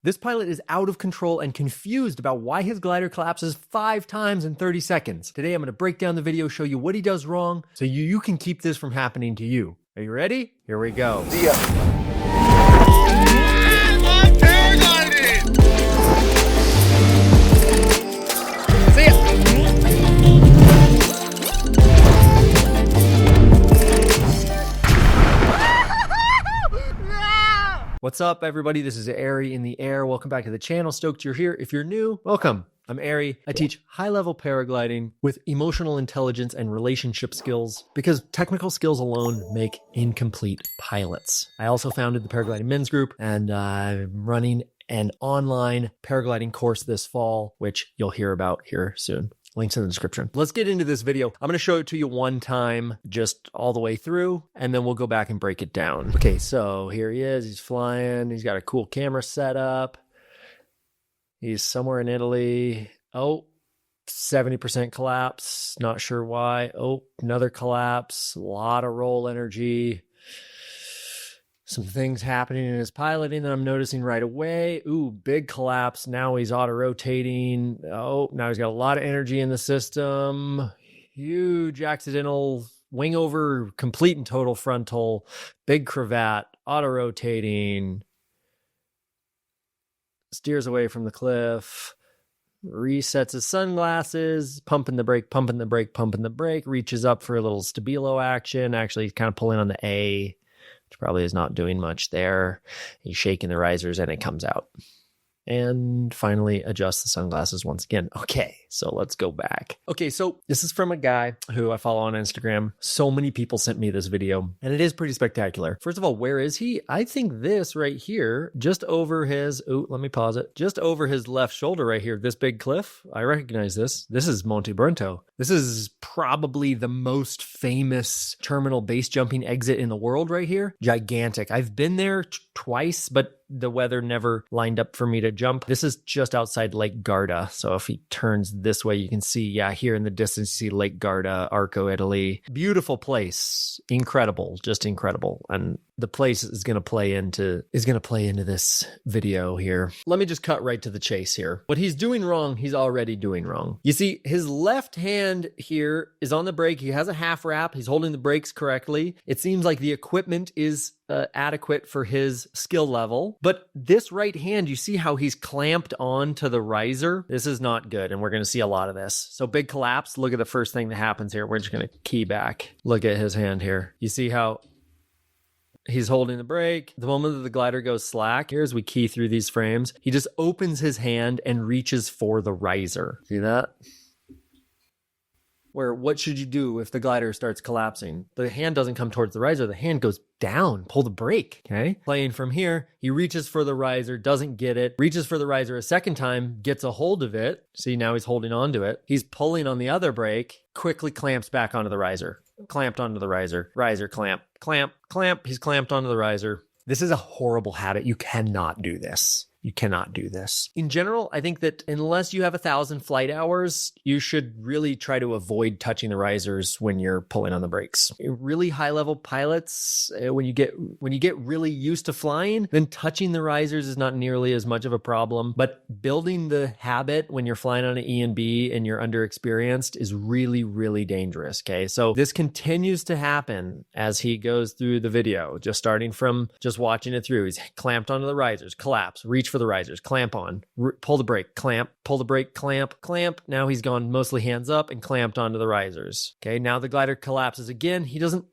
This pilot is out of control and confused about why his glider collapses 5 times in 30 seconds. Today, I'm going to break down the video, show you what he does wrong, so you can keep this from happening to you. Are you ready? Here we go. See ya. I'm paragliding! See ya! What's up, everybody? This is Ari in the air. Welcome back to the channel. Stoked you're here. If you're new, welcome. I'm Ari. I teach high-level paragliding with emotional intelligence and relationship skills because technical skills alone make incomplete pilots. I also founded the Paragliding Men's Group, and I'm running an online paragliding course this fall, which you'll hear about here soon. Links in the description. Let's get into this video. I'm going to show it to you one time, just all the way through, and then we'll go back and break it down. Okay, so here he is. He's flying. He's got a cool camera set up. He's somewhere in Italy. Oh, 70% collapse. Not sure why. Oh, another collapse. A lot of roll energy. Some things happening in his piloting that I'm noticing right away. Ooh, big collapse. Now he's auto-rotating. Oh, now he's got a lot of energy in the system. Huge accidental wing over, complete and total frontal. Big cravat, auto-rotating. Steers away from the cliff. Resets his sunglasses. Pumping the brake, pumping the brake, pumping the brake. Reaches up for a little stabilo action. Actually, he's kind of pulling on the A, which probably is not doing much there. He's shaking the risers and it comes out. And finally adjust the sunglasses once again. Okay, so let's go back. Okay, so this is from a guy who I follow on Instagram. So many people sent me this video, and it is pretty spectacular. First of all, where is he? I think this right here, just over his, let me pause it. Just over his left shoulder right here, this big cliff. I recognize this. This is Monte Brento. This is probably the most famous terminal base jumping exit in the world right here. Gigantic. I've been there twice, but the weather never lined up for me to jump. This is just outside Lake Garda. So if he turns this way, you can see, yeah, here in the distance, you see Lake Garda, Arco, Italy. Beautiful place. Incredible. Just incredible. And the place is going to play into this video here. Let me just cut right to the chase here. What he's doing wrong, he's already doing wrong. You see, his left hand here is on the brake. He has a half wrap. He's holding the brakes correctly. It seems like the equipment is adequate for his skill level. But this right hand, you see how he's clamped on to the riser? This is not good, and we're going to see a lot of this. So big collapse. Look at the first thing that happens here. We're just going to key back. Look at his hand here. You see how he's holding the brake. The moment that the glider goes slack, here as we key through these frames, he just opens his hand and reaches for the riser. See that? Where what should you do if the glider starts collapsing? The hand doesn't come towards the riser. The hand goes down. Pull the brake, okay? Playing from here, he reaches for the riser, doesn't get it, reaches for the riser a second time, gets a hold of it. See, now he's holding on to it. He's pulling on the other brake, quickly clamps back onto the riser. Clamped onto the riser. Riser clamp, clamp, clamp. He's clamped onto the riser. This is a horrible habit. You cannot do this. You cannot do this. In general, I think that unless you have 1,000 flight hours, you should really try to avoid touching the risers when you're pulling on the brakes. Really high-level pilots, when you get really used to flying, then touching the risers is not nearly as much of a problem. But building the habit when you're flying on an E and B and you're underexperienced is really, really dangerous. Okay, so this continues to happen as he goes through the video. Just starting from just watching it through, he's clamped onto the risers, collapse, reach for the risers, clamp on, pull the brake, clamp, pull the brake, clamp, clamp. Now he's gone mostly hands up and clamped onto the risers. Okay, now the glider collapses again. He doesn't.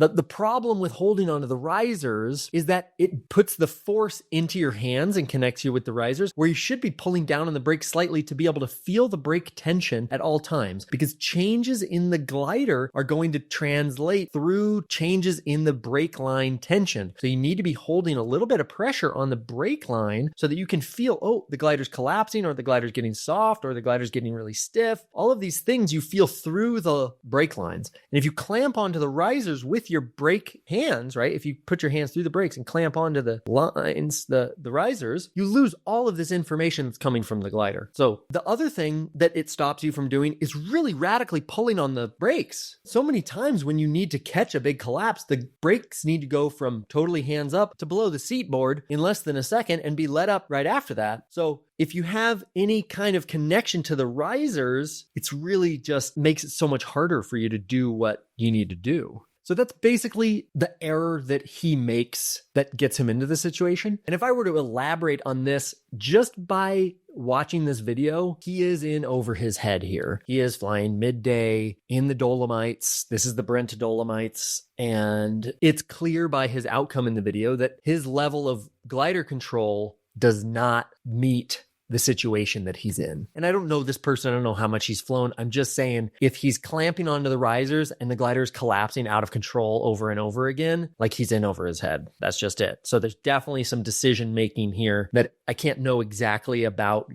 The problem with holding onto the risers is that it puts the force into your hands and connects you with the risers, where you should be pulling down on the brake slightly to be able to feel the brake tension at all times, because changes in the glider are going to translate through changes in the brake line tension. So you need to be holding a little bit of pressure on the brake line so that you can feel, oh, the glider's collapsing, or the glider's getting soft, or the glider's getting really stiff. All of these things you feel through the brake lines. And if you clamp onto the risers with with your brake hands, right? If you put your hands through the brakes and clamp onto the lines, the risers, you lose all of this information that's coming from the glider. So the other thing that it stops you from doing is really radically pulling on the brakes. So many times when you need to catch a big collapse, the brakes need to go from totally hands up to below the seat board in less than a second and be let up right after that. So if you have any kind of connection to the risers, it's really just makes it so much harder for you to do what you need to do. So that's basically the error that he makes that gets him into the situation. And if I were to elaborate on this just by watching this video, he is in over his head here. He is flying midday in the Dolomites. This is the Brent Dolomites. And it's clear by his outcome in the video that his level of glider control does not meet the situation that he's in. And I don't know this person. I don't know how much he's flown. I'm just saying if he's clamping onto the risers and the glider's collapsing out of control over and over again, like he's in over his head. That's just it. So there's definitely some decision making here that I can't know exactly about,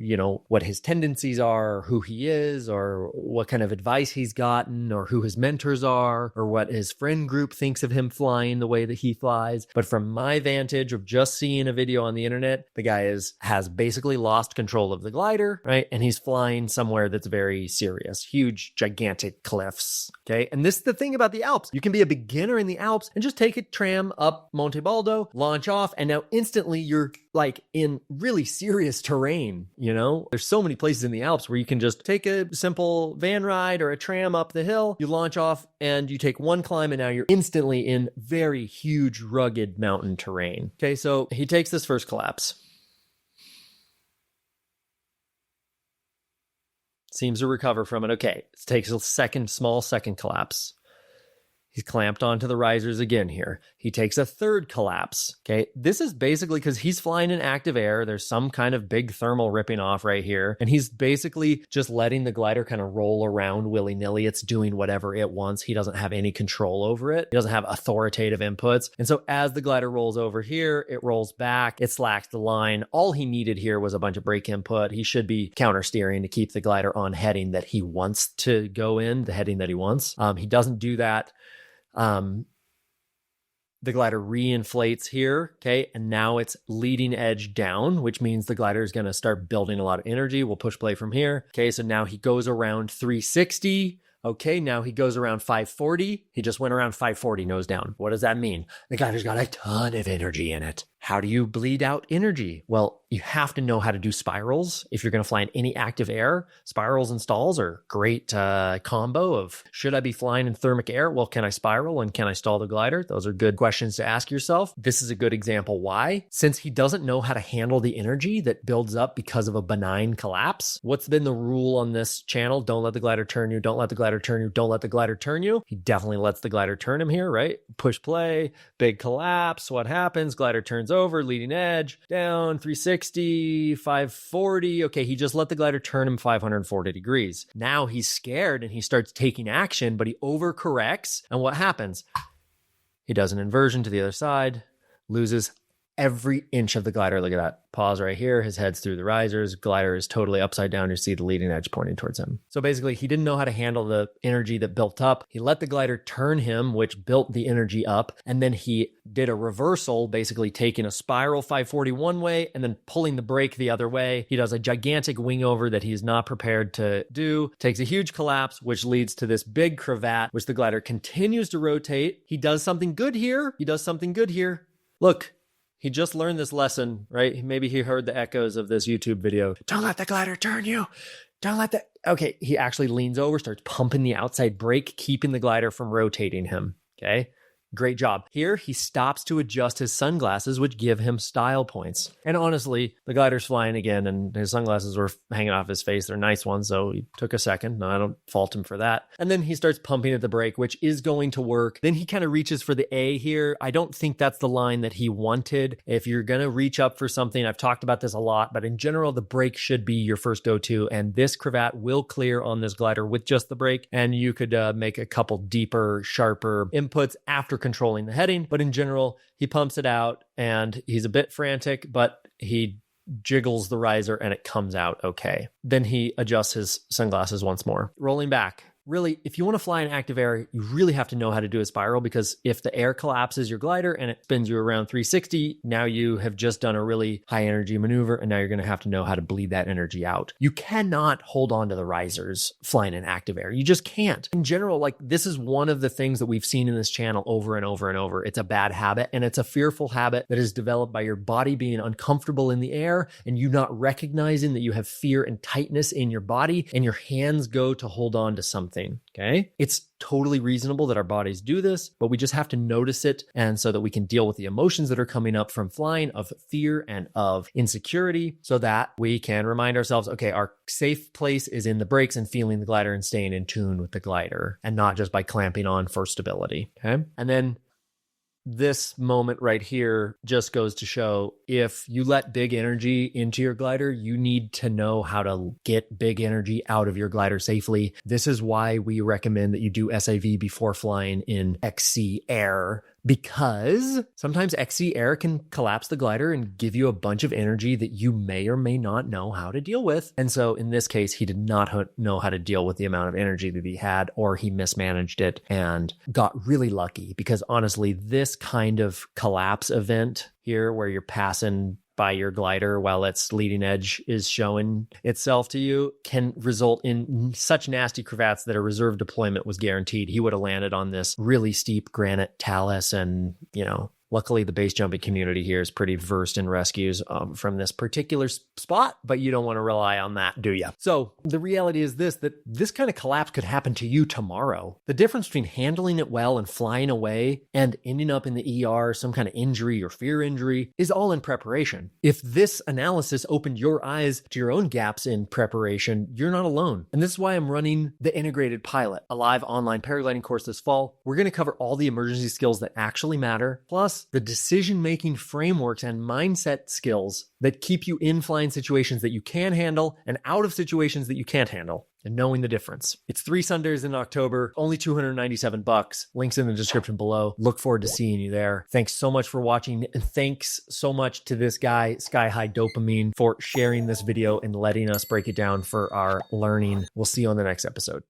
what his tendencies are, or who he is, or what kind of advice he's gotten, or who his mentors are, or what his friend group thinks of him flying the way that he flies. But from my vantage of just seeing a video on the internet, the guy has basically lost control of the glider, right? And he's flying somewhere that's very serious, huge, gigantic cliffs. Okay. And this is the thing about the Alps. You can be a beginner in the Alps and just take a tram up Monte Baldo, launch off, and now instantly you're like in really serious terrain. There's so many places in the Alps where you can just take a simple van ride or a tram up the hill, you launch off and you take one climb and now you're instantly in very huge, rugged mountain terrain. Okay. So he takes this first collapse. Seems to recover from it. Okay, it takes a small second collapse. He's clamped onto the risers again here. He takes a third collapse. Okay, this is basically because he's flying in active air. There's some kind of big thermal ripping off right here. And he's basically just letting the glider kind of roll around willy-nilly. It's doing whatever it wants. He doesn't have any control over it. He doesn't have authoritative inputs. And so as the glider rolls over here, it rolls back. It slacks the line. All he needed here was a bunch of brake input. He should be counter steering to keep the glider on heading that he wants to go in, the heading that he wants. He doesn't do that. The glider reinflates here, okay, and now it's leading edge down, which means the glider is going to start building a lot of energy. We'll push play from here. Okay, so now he goes around 360. Okay, now he goes around 540. He just went around 540 nose down. What does that mean? The glider's got a ton of energy in it. How do you bleed out energy? Well, you have to know how to do spirals. If you're going to fly in any active air, spirals and stalls are a great combo of, should I be flying in thermic air? Well, can I spiral and can I stall the glider? Those are good questions to ask yourself. This is a good example. Why? Since he doesn't know how to handle the energy that builds up because of a benign collapse. What's been the rule on this channel? Don't let the glider turn you. Don't let the glider turn you. Don't let the glider turn you. He definitely lets the glider turn him here, right? Push play, big collapse. What happens? Glider turns over, leading edge, down, 360, 540. Okay, he just let the glider turn him 540 degrees. Now he's scared and he starts taking action, but he overcorrects. And what happens? He does an inversion to the other side, loses every inch of the glider. Look at that. Pause right here. His head's through the risers. Glider is totally upside down. You see the leading edge pointing towards him. So basically, he didn't know how to handle the energy that built up. He let the glider turn him, which built the energy up. And then he did a reversal, basically taking a spiral 540 one way and then pulling the brake the other way. He does a gigantic wing over that he's not prepared to do, takes a huge collapse, which leads to this big cravat, which the glider continues to rotate. He does something good here. Look. He just learned this lesson, right? Maybe he heard the echoes of this YouTube video. Don't let the glider turn you. Don't let that. Okay, he actually leans over, starts pumping the outside brake, keeping the glider from rotating him. Okay, great job. Here, he stops to adjust his sunglasses, which give him style points. And honestly, the glider's flying again, and his sunglasses were hanging off his face. They're nice ones, so he took a second. No, I don't fault him for that. And then he starts pumping at the brake, which is going to work. Then he kind of reaches for the A here. I don't think that's the line that he wanted. If you're going to reach up for something, I've talked about this a lot, but in general, the brake should be your first go-to, and this cravat will clear on this glider with just the brake, and you could make a couple deeper, sharper inputs after controlling the heading. But in general, he pumps it out and he's a bit frantic, but he jiggles the riser and it comes out okay. Then he adjusts his sunglasses once more. Rolling back. really, if you want to fly in active air, you really have to know how to do a spiral, because if the air collapses your glider and it spins you around 360, now you have just done a really high energy maneuver, and now you're going to have to know how to bleed that energy out. You cannot hold on to the risers flying in active air. You just can't. In general, like, this is one of the things that we've seen in this channel over and over and over. It's a bad habit, and it's a fearful habit that is developed by your body being uncomfortable in the air and you not recognizing that you have fear and tightness in your body, and your hands go to hold on to something. Okay. It's totally reasonable that our bodies do this, but we just have to notice it, and so that we can deal with the emotions that are coming up from flying, of fear and of insecurity, so that we can remind ourselves, okay, our safe place is in the brakes and feeling the glider and staying in tune with the glider, and not just by clamping on for stability. Okay. And then this moment right here just goes to show, if you let big energy into your glider, you need to know how to get big energy out of your glider safely. This is why we recommend that you do SAV before flying in XC air, because sometimes XC air can collapse the glider and give you a bunch of energy that you may or may not know how to deal with. And so in this case, he did not know how to deal with the amount of energy that he had, or he mismanaged it and got really lucky, because honestly, this kind of collapse event here, where you're passing by your glider while its leading edge is showing itself to you, can result in such nasty cravats that a reserve deployment was guaranteed. He would have landed on this really steep granite talus, and, luckily the base jumping community here is pretty versed in rescues from this particular spot, but you don't want to rely on that, do you? So the reality is that this kind of collapse could happen to you tomorrow. The difference between handling it well and flying away and ending up in the ER, some kind of injury or fear injury, is all in preparation. If this analysis opened your eyes to your own gaps in preparation, you're not alone. And this is why I'm running the Integrated Pilot, a live online paragliding course this fall. We're going to cover all the emergency skills that actually matter, plus the decision-making frameworks and mindset skills that keep you in flying situations that you can handle and out of situations that you can't handle, and knowing the difference. It's 3 Sundays in October, only $297. Links in the description below. Look forward to seeing you there. Thanks so much for watching, and thanks so much to this guy, Sky High Dopamine, for sharing this video and letting us break it down for our learning. We'll see you on the next episode.